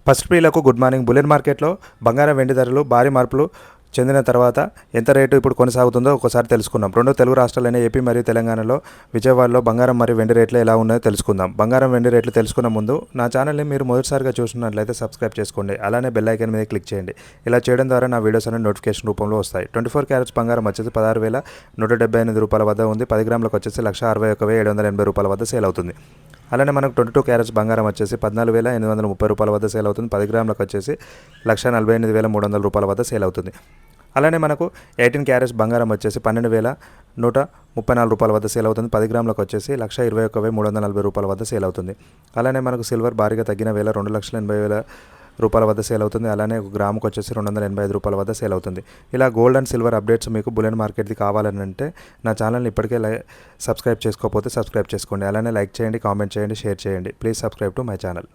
First ప్రియులకు good morning. Bullion మార్కెట్లో బంగారం వెండి ధరలు భారీ మార్పులు చెందిన తర్వాత ఎంత రేటు ఇప్పుడు కొనసాగుతుందో ఒకసారి తెలుసుకుందాం. రెండు తెలుగు రాష్ట్రాలైన ఏపీ మరియు తెలంగాణలో విజయవాడలో బంగారం మరియు వెండి రేట్లు ఎలా ఉన్నాయో తెలుసుకుందాం. బంగారం వెండి రేట్లు తెలుసుకున్న ముందు నా ఛానల్ని మీరు మొదటిసారిగా చూస్తున్నట్లయితే సబ్స్క్రైబ్ చేసుకోండి. అలానే బెల్ ఐకాన్ మీద క్లిక్ చేయండి. ఇలా చేయడం ద్వారా నా వీడియోస్ అనేవి నోటిఫికేషన్ రూపంలో వస్తాయి. 24 క్యారెట్స్ బంగారం వచ్చేసి 16,178 రూపాయల వద్ద ఉంది. 10 గ్రాములకు వచ్చేసి 1,61,780 రూపాయల వద్ద సేల్ అవుతుంది. అలానే మనకు 22 క్యారెట్స్ బంగారం వచ్చేసి 14,830 రూపాయల వద్ద సేల్ అవుతుంది. 10 గ్రాములకు వచ్చేసి 1,48,300 రూపాయల వద్ద సేల్ అవుతుంది. అలానే మనకు 18 క్యారెట్స్ బంగారం వచ్చేసి 12,134 రూపాయల వద్ద సేల్ అవుతుంది. 10 గ్రాములకు వచ్చేసి 1,21,340 రూపాయల వద్ద సేల్ అవుతుంది. అలానే మనకు సిల్వర్ భారీగా తగ్గిన వేళ 2,80,000 రూపాయల వద్ద సేల్ అవుతుంది. అలానే ఒక గ్రాముకు వచ్చేసి 285 రూపాయల వద్ద సేల్ అవుతుంది. ఇలా గోల్డ్ అండ్ సిల్వర్ అప్డేట్స్ మీకు బులియన్ మార్కెట్ది కావాలని అంటే నా ఛానల్ని ఇప్పటికే సబ్స్క్రైబ్ చేసుకోకపోతే సబ్స్క్రైబ్ చేసుకోండి. అలానే లైక్ చేయండి, కామెంట్ చేయండి, షేర్ చేయండి. Please subscribe to my channel.